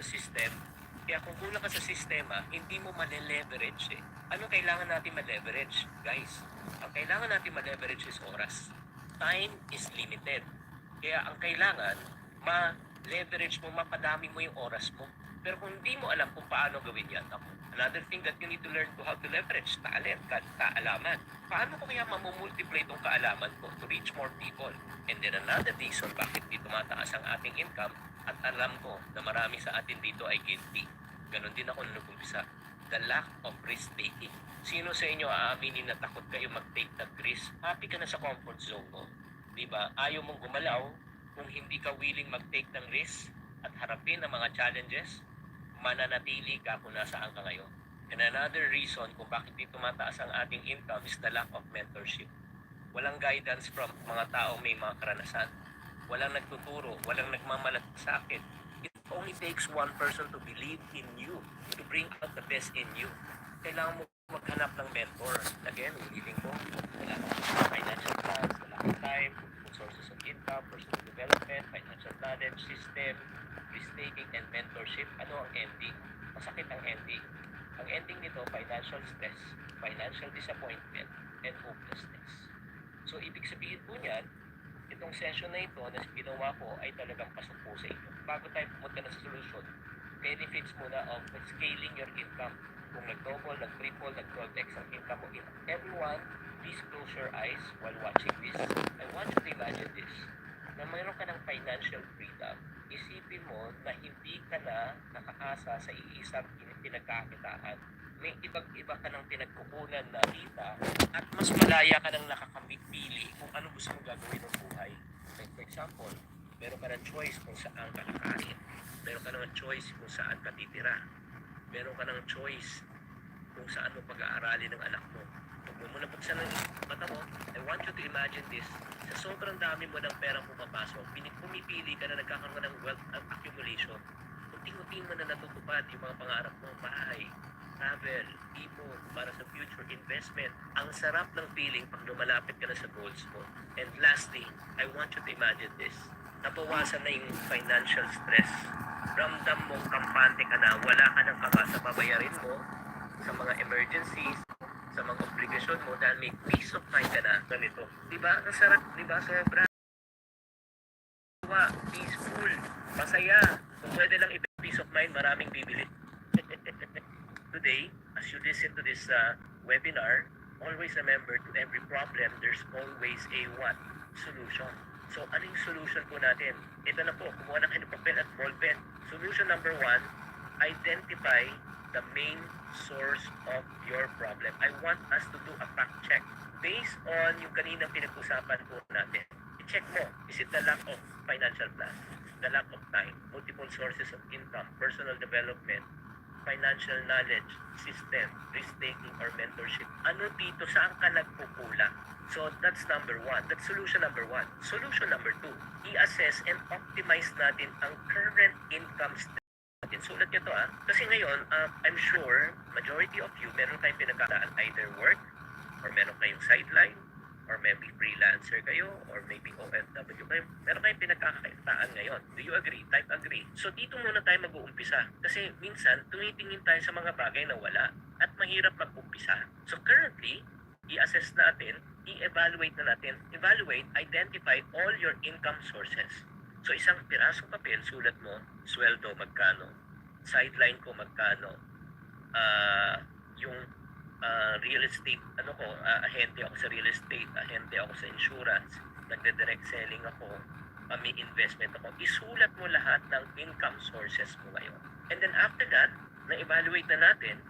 sa system. Kaya kung kulang ka sa sistema, hindi mo ma-leverage eh. Ano kailangan natin ma-leverage, guys? Ang kailangan natin ma-leverage is oras. Time is limited. Kaya ang kailangan, ma-leverage mo, mapadami mo yung oras mo. Pero kung hindi mo alam kung paano gawin yan, another thing that you need to learn to how to leverage, talent, kaalaman. Paano ko kaya mamumultiply itong kaalaman ko to reach more people? And then another reason bakit di tumataas ang ating income, at alam ko na marami sa atin dito ay guilty. Ganon din ako nung nag-umpisa. The lack of risk-taking. Sino sa inyo aaminin na takot kayo mag-take that risk? Happy ka na sa comfort zone mo. Diba? Ayaw mong gumalaw kung hindi ka willing mag-take ng risk at harapin ang mga challenges, mananatili ka kung nasaan ka ngayon. And another reason kung bakit di tumataas ang ating income is the lack of mentorship. Walang guidance from mga taong may mga karanasan. Walang nagtuturo, walang nagmamalat sa akin. It only takes one person to believe in you, to bring out the best in you. Kailangan mo maghanap ng mentor. Again, ulitin ko, wala kang financial plans, wala kang time, sources of income, personal development, financial knowledge, system, risk-taking, and mentorship. Ano ang ending? Masakit ang ending. Ang ending nito, financial stress, financial disappointment, and hopelessness. So, ibig sabihin po niyan, itong session na ito na ginawa ko ay talagang pasok po sa inyo. Bago tayo pumunta na sa solution, benefits muna of scaling your income. Kung nag-double, nag-triple, nag-12x ang income mo. Everyone, please close your eyes while watching this. I want you to imagine this, na mayroon ka ng financial freedom. Isipin mo na hindi ka na nakaasa sa iisang pinagkakitaan. May ibang-iba ka ng pinagkukunan na kita at mas malaya ka nang nakakapili kung ano gusto mong gagawin ng buhay. Like for example, meron ka ng choice kung saan ka kakain. Meron ka ng choice kung saan ka titira. Meron ka ng choice kung saan mo pag-aaralin ng anak mo. Huwag mo muna buksan ng mata mo. I want you to imagine this. Sa sobrang dami mo ng perang pumapasok, pumipili ka na nagkakaroon ng wealth accumulation. Unti-unti mo na natutupad yung mga pangarap mo. Bahay, travel, ipon, para sa future investment. Ang sarap ng feeling pag lumalapit ka na sa goals mo. And lastly, I want you to imagine this. Nabawasan na yung financial stress. Ramdam mong kampante ka na, wala ka ng kaba sa babayarin mo, sa mga emergencies, sa mga obligasyon mo, dahil may peace of mind ka na ganito. Diba? Ang sarap, diba? Sobra. Peaceful, masaya. Kung pwede lang i-peace of mind, maraming bibili. Today, as you listen to this webinar, always remember, to every problem, there's always a what? Solution. So, ano yung solution po natin? Ito na po, kumuha na kayo ng papel at ballpen. Solution number 1, identify the main source of your problem. I want us to do a fact check. Based on yung kaninang pinag-usapan po natin, i-check mo, is it the lack of financial plan, the lack of time, multiple sources of income, personal development, financial knowledge, system, risk-taking, or mentorship? Ano dito, saan ka nagkukulang? So, that's number 1. That's solution number 1. Solution number 2, i-assess and optimize natin ang current income stream. Sulat nyo to Kasi ngayon, I'm sure, majority of you, meron kayong pinagkakaan either work, or meron kayong sideline, or maybe freelancer kayo, or maybe OFW kayo. Meron kayong pinagkakakitaan ngayon. Do you agree? Type agree. So dito muna tayo mag-uumpisa. Kasi minsan, tumitingin tayo sa mga bagay na wala at mahirap mag-umpisa. So currently, i-assess natin, i-evaluate na natin. Evaluate, identify all your income sources. So isang pirasong papel, sulat mo, sweldo magkano, sideline ko magkano, yung real estate, ahente ako sa real estate, ahente ako sa insurance, nagde-direct selling ako, may investment ako. Isulat mo lahat ng income sources mo ngayon. And then after that, na-evaluate na natin,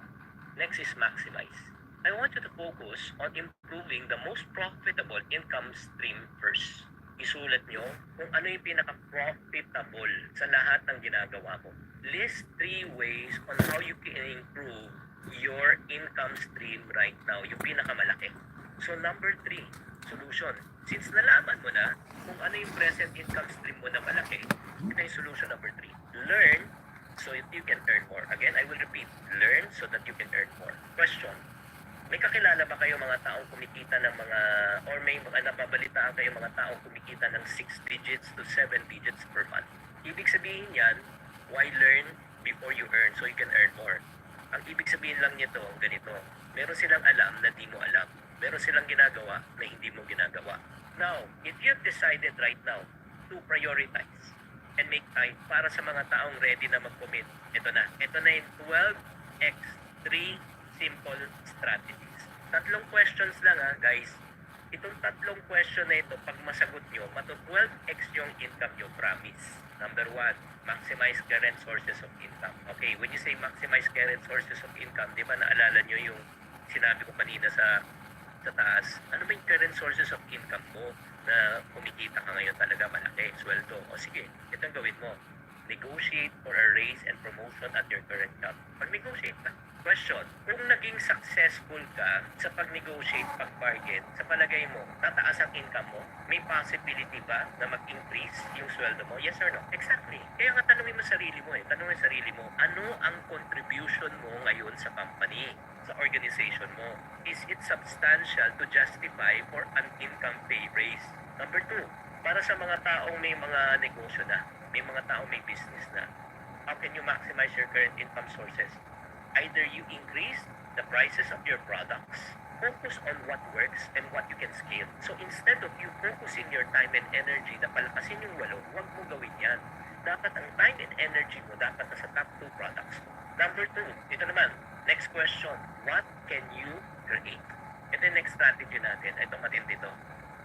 next is maximize. I want you to focus on improving the most profitable income stream first. Isulat nyo kung ano yung pinaka-profitable sa lahat ng ginagawa mo. List 3 ways on how you can improve your income stream right now, yung pinakamalaki. So number 3, solution. Since nalaman mo na kung ano yung present income stream mo na malaki, ito yung solution number 3. Learn so that you can earn more. Again, I will repeat. Learn so that you can earn more. Question. May kakilala ba kayo mga taong kumikita ng mga, or may mga napabalitaan kayo mga taong kumikita ng 6 digits to 7 digits per month? Ibig sabihin yan, why learn before you earn so you can earn more. Ang ibig sabihin lang nito, ganito. Meron silang alam na di mo alam. Meron silang ginagawa na hindi mo ginagawa. Now, if you've decided right now to prioritize and make time para sa mga taong ready na mag-commit, ito na. Ito na yung 12x3 simple strategies. 3 questions lang guys. Itong 3 question na ito, pag masagot nyo, mato 12x yung income nyo, promise. Number 1, maximize current sources of income. Okay, when you say maximize current sources of income, di ba naalala nyo yung sinabi ko kanina sa taas? Ano ba yung current sources of income mo na kumikita ka ngayon talaga malaki, sweldo? O sige, ito ang gawin mo. Negotiate for a raise and promotion at your current job. Pag-negotiate na. Question, kung naging successful ka sa pag-negotiate, pag-bargain, sa palagay mo, tataas ang income mo? May possibility ba na mag-increase yung sweldo mo? Yes or no? Exactly. Kaya nga tanungin mo sarili mo Tanungin sarili mo, ano ang contribution mo ngayon sa company, sa organization mo? Is it substantial to justify for an income pay raise? Number 2, para sa mga taong may mga negosyo na, may mga taong may business na, how can you maximize your current income sources? Either you increase the prices of your products, focus on what works and what you can scale. So instead of you focusing your time and energy na palakasin yung walo, huwag mo gawin yan. Dapat ang time and energy mo dapat nasa top 2 products. Number 2, ito naman, next question, what can you create? Ito yung next strategy natin. Ito matindi to.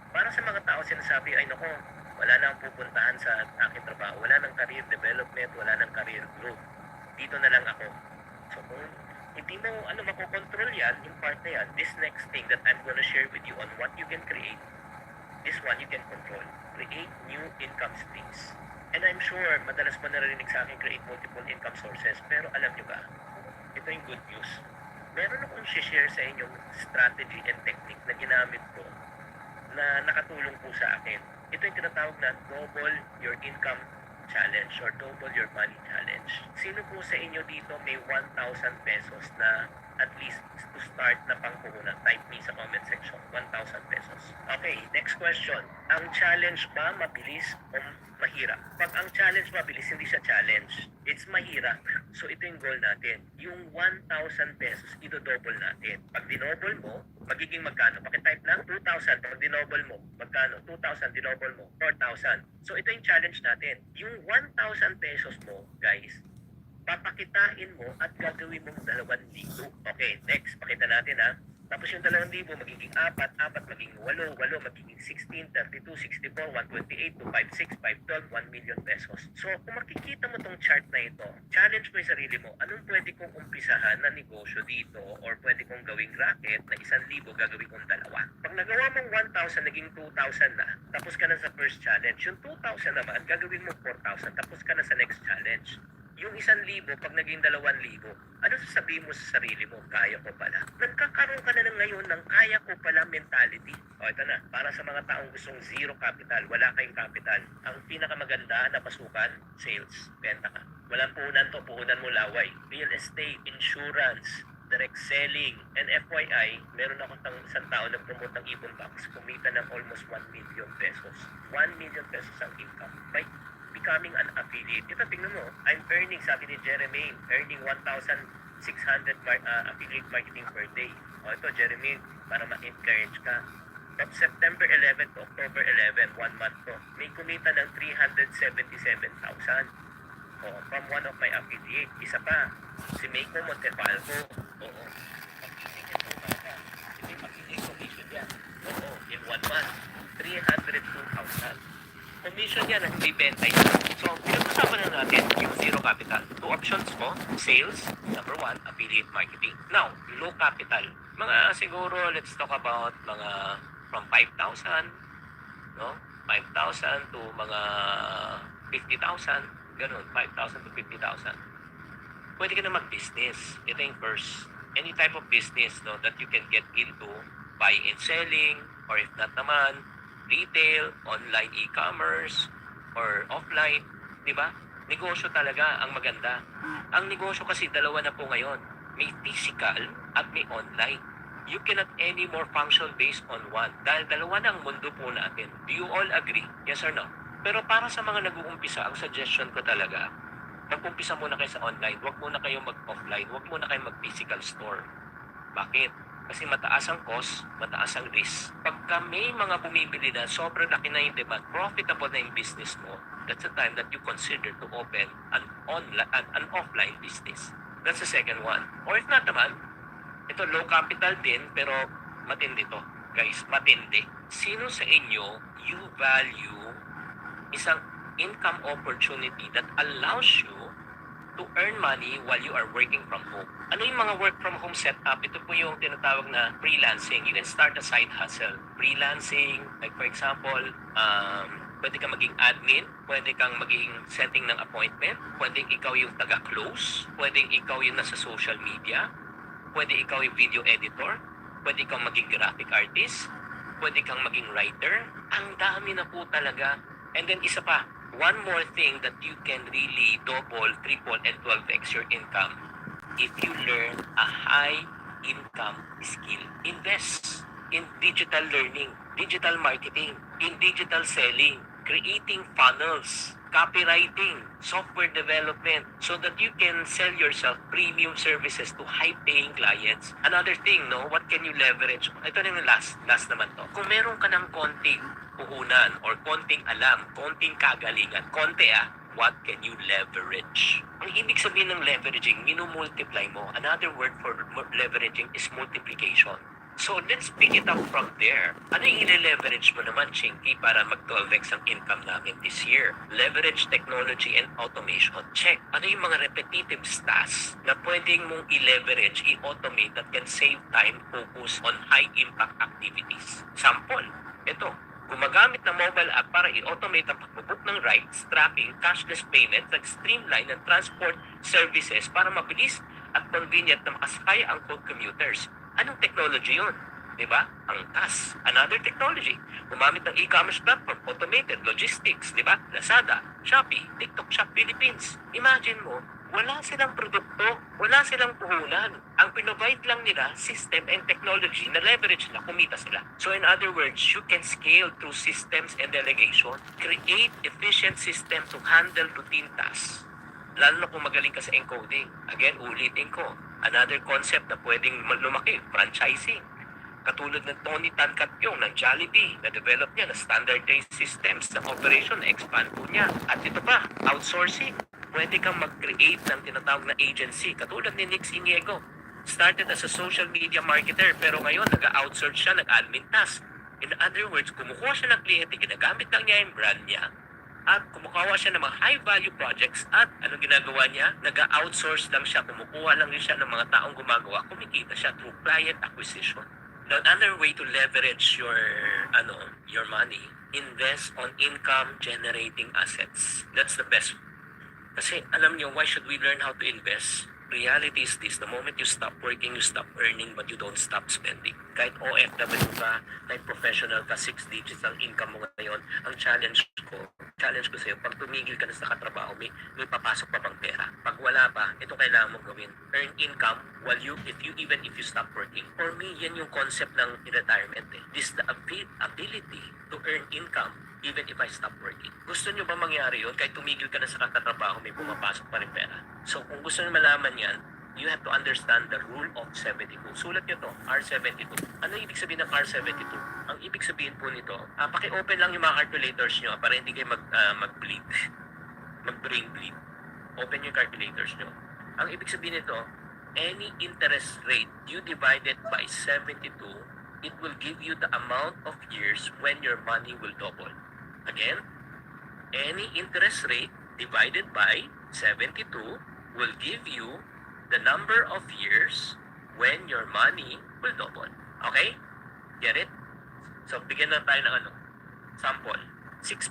Para sa mga tao sinasabi, ay nako, wala nang pupuntahan sa aking trabaho, wala nang career development, wala nang career growth. Dito na lang ako. So kung hindi mo makokontrol yan, yung part na yan, this next thing that I'm gonna share with you on what you can create, this one you can control. Create new income streams. And I'm sure, madalas mo narinig sa akin, create multiple income sources. Pero alam nyo ba, ito yung good news. Meron akong share sa inyong strategy and technique na ginamit ko na nakatulong po sa akin. Ito yung tinatawag na double your income challenge or double your money challenge. Sino po sa inyo dito may 1,000 pesos na at least to start na pangpuhunan? Type me sa comment section, 1,000 pesos. Okay, next question. Ang challenge ba mabilis o mahirap? Pag ang challenge mabilis, hindi siya challenge. It's mahirap. So ito yung goal natin. Yung 1,000 pesos, ito-double natin. Pag dinoble mo, magiging magkano? Pakitype lang, 2,000. Pag dinoble mo, magkano? 2,000, dinoble mo, 4,000. So ito yung challenge natin. Yung 1,000 pesos mo, guys, papakitain mo at gagawin mong 2,000. Okay, next, pakita natin Tapos yung 2,000 magiging 4, 4 magiging 8, 8 magiging 16, 32, 64, 128, 256, 512, 1 million pesos. So kung makikita mo tong chart na ito, challenge mo yung sarili mo, anong pwede kong umpisahan na negosyo dito or pwede kong gawing racket na 1,000 gagawin kong 2. Pag nagawa mong 1,000, naging 2,000 na, tapos ka na sa first challenge. Yung 2,000 naman, gagawin mo 4,000, tapos ka na sa next challenge. Yung 1,000, pag naging 2,000, ano sasabihin mo sa sarili mo? Kaya ko pala. Nagkakaroon ka na ngayon ng kaya ko pala mentality. O ito na, para sa mga taong gustong zero capital, wala kayong capital, ang pinakamaganda na pasukan, sales, benta ka. Walang puhunan to, puhunan mo laway. Real estate, insurance, direct selling, and FYI, meron ako isang tao na promote ng Ibon Box, kumita ng almost 1 million pesos. 1 million pesos ang income. By becoming an affiliate. Ito, tingnan mo, I'm earning, sabi ni Jeremy, earning 1,600 affiliate marketing per day. O ito, Jeremy, para ma-encourage ka. From September 11 to October 11, 1 month to, may kumita ng 377,000. O, from one of my affiliate. Isa pa, si Meiko Montefalco. Oo. Si May affiliate commission yan. Oo, in 1 month, 302,000. Commission yan na hindi benta yan. So, pinag-usapan na natin yung zero capital. 2 options mo, sales, number 1, affiliate marketing. Now, low capital. Mga siguro, let's talk about mga from 5,000, no? 5,000 to mga 50,000, ganun, 5,000 to 50,000. Pwede ka na mag-business. Ito yung first. Any type of business, no, that you can get into, buying and selling, or if not naman, retail, online e-commerce, or offline, di ba? Negosyo talaga ang maganda. Ang negosyo kasi dalawa na po ngayon. May physical at may online. You cannot anymore function based on one. Dahil dalawa na ang mundo po natin. Do you all agree? Yes or no? Pero para sa mga nag-uumpisa, ang suggestion ko talaga, mag-umpisa muna kayo sa online. Huwag muna kayo mag-offline. Huwag muna kayo mag-physical store. Bakit? Kasi mataas ang cost, mataas ang risk. Pagka may mga bumibili na sobrang laki na yung demand, profitable na yung business mo, that's the time that you consider to open an offline business. That's the second one. Or if not naman, ito low capital din, pero matindi to. Guys, matindi. Sino sa inyo you value isang income opportunity that allows you to earn money while you are working from home? Ano yung mga work from home setup? Ito po yung tinatawag na freelancing. You can start a side hustle. Freelancing, like for example, pwede kang maging admin, pwede kang maging setting ng appointment, pwede ikaw yung taga-close, pwede ikaw yung nasa social media, pwede ikaw yung video editor, pwede kang maging graphic artist, pwede kang maging writer. Ang dami na po talaga. And then isa pa, one more thing that you can really double, triple, and 12x your income if you learn a high income skill. Invest in digital learning, digital marketing, in digital selling, creating funnels, copywriting, software development, so that you can sell yourself premium services to high-paying clients. Another thing, no, what can you leverage? Ito na yung last naman to. Kung meron ka ng konting puhunan or konting alam, konting kagalingan, what can you leverage? Ang ibig sabihin ng leveraging, minumultiply mo. Another word for leveraging is multiplication. So, let's pick it up from there. Ano yung i-leverage mo naman, Chinky, para mag-12x ang income namin this year? Leverage technology and automation. Check. Ano yung mga repetitive tasks na pwedeng mong i-leverage, i-automate that can save time, focus on high-impact activities? Sample. Ito. Gumagamit ng mobile app para i-automate ang pagbubook ng rides, tracking, cashless payment, nag-streamline ng transport services para mabilis at convenient na makasakay ang commuters. Anong technology yun? Diba? Ang TAS. Another technology. Gumamit ng e-commerce platform, automated logistics, diba? Lazada, Shopee, TikTok Shop Philippines. Imagine mo, wala silang produkto, wala silang puhunan. Ang pinrovide lang nila, system and technology na leverage na kumita sila. So in other words, you can scale through systems and delegation. Create efficient system to handle routine tasks. Lalo na kung magaling ka sa encoding. Again, ulitin ko. Another concept na pwedeng lumaki, franchising. Katulad ng Tony Tan Catpiong ng Jollibee, na-develop niya na standardized systems ng operation, na-expand po niya. At ito pa, outsourcing. Pwede kang mag-create ng tinatawag na agency. Katulad ni Nix Iniego. Started as a social media marketer, pero ngayon nag-outsource siya, nag-admin task. In other words, kumukuha siya ng kliyente, ginagamit lang niya yung brand niya, at kumukuha siya ng mga high-value projects at anong ginagawa niya? Nag-outsource lang siya, kumukuha lang siya ng mga taong gumagawa, kumikita siya through client acquisition. Now, another way to leverage your money, invest on income-generating assets. That's the best. Kasi alam niyo, why should we learn how to invest? Reality is this, the moment you stop working, you stop earning, but you don't stop spending. Kahit OFW ka, kahit professional ka, 6 digits ang income mo ngayon, ang challenge ko sa'yo, pag tumigil ka na sa katrabaho, may papasok pa bang pera? Pag wala pa, ito kailangan mong gawin. Earn income while if you stop working. For me, yan yung concept ng retirement. This is the ability to earn income even if I stop working. Gusto nyo ba mangyari yun? Kahit tumigil ka na sa katatrabaho, may pumapasok pa rin pera. So kung gusto nyo malaman yan, you have to understand the rule of 72. Sulat nyo to, R72. Ano ibig sabihin ng R72? Ang ibig sabihin po nito, paki-open lang yung mga calculators nyo para hindi kayo mag-bleed. Mag-brain bleed. Open yung calculators nyo. Ang ibig sabihin nito, any interest rate you divided by 72, it will give you the amount of years when your money will double. Again, any interest rate divided by 72 will give you the number of years when your money will double. Okay? Get it? So, bigyan na tayo ng sample. 6%.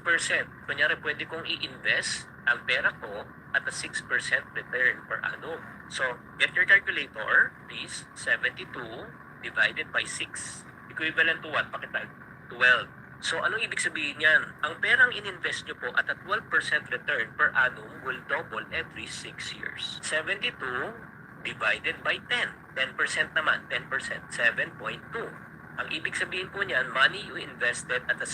Kunyari, pwede kong i-invest ang pera ko at a 6% return per annum. So, get your calculator, please. 72 divided by 6. Equivalent to what? Pakitype. 12. So, anong ibig sabihin yan? Ang perang in-invest nyo po at a 12% return per annum will double every 6 years. 72 divided by 10. 10% naman. 10%. 7.2. Ang ibig sabihin po niyan, money you invested at a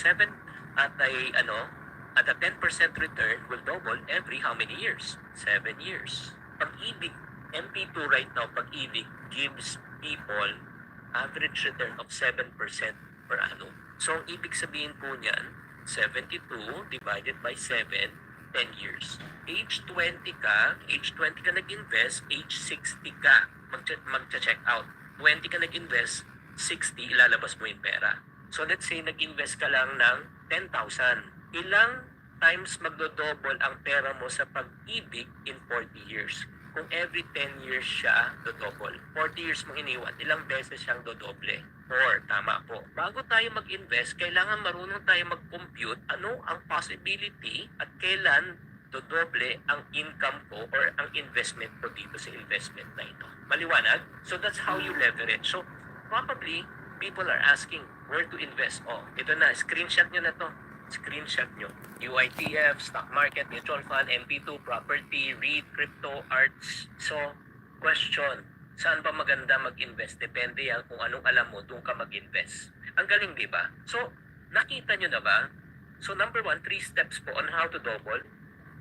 At a 10% return will double every how many years? 7 years. Pag-ibig, MP2 right now, pag-ibig gives people average return of 7% per annum. So, ang ibig sabihin po niyan, 72 divided by 7, 10 years. Age 20 ka nag-invest, age 60 ka mag-check out. 20 ka nag-invest, 60 ilalabas mo yung pera. So let's say nag-invest ka lang ng 10,000. Ilang times magdo-double ang pera mo sa pag-ibig in 40 years? Kung every 10 years siya do-double. 40 years mong iniwan, ilang beses siyang do-double? 4, tama po. Bago tayo mag-invest, kailangan marunong tayo mag-compute ano ang possibility at kailan dodoble ang income ko or ang investment ko dito sa investment na ito. Maliwanag? So that's how you leverage. So probably people are asking where to invest. Oh, ito na, screenshot nyo na to. Screenshot nyo. UITF, stock market, mutual fund, MP2, property, REIT, crypto, arts. So, question, saan ba maganda mag-invest? Depende yan kung anong alam mo, doon ka mag-invest. Ang galing, di ba? So, nakita nyo na ba? So, number 1, 3 steps po on how to double.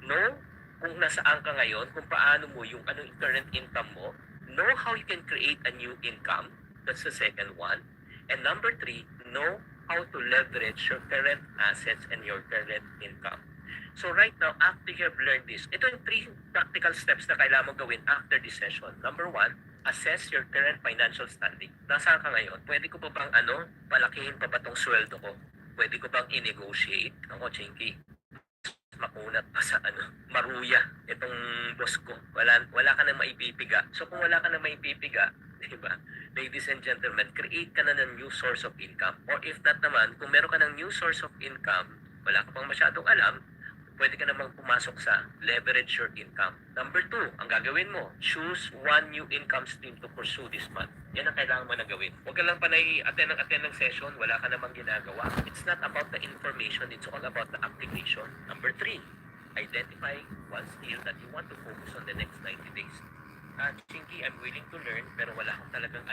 Know kung nasaan ka ngayon, kung paano mo yung anong current income mo. Know how you can create a new income. That's the second one. And number 3, know how to leverage your current assets and your current income. So right now, after you have learned this, ito yung 3 practical steps na kailangan mo gawin after this session. Number 1, assess your current financial standing. Nasaan ka ngayon? Pwede ko pa bang palakihin pa ba tong sweldo ko? Pwede ko bang i-negotiate? Ako, Chinky, makunat pa sa maruya itong boss ko. Wala ka nang maipipiga. So kung wala ka nang maipipiga, di ba? Ladies and gentlemen, create ka na ng new source of income. Or if not naman, kung meron ka ng new source of income, wala ka pang masyadong alam, pwede ka namang pumasok sa leverage your income. Number 2, ang gagawin mo, choose one new income stream to pursue this month. Yan ang kailangan mo na gawin. Huwag ka lang panay attend ng session, wala ka namang ginagawa. It's not about the information, it's all about the application. Number 3, identify one skill that you want to focus on the next 90 days. Chinky, I'm willing to learn, pero wala akong talagang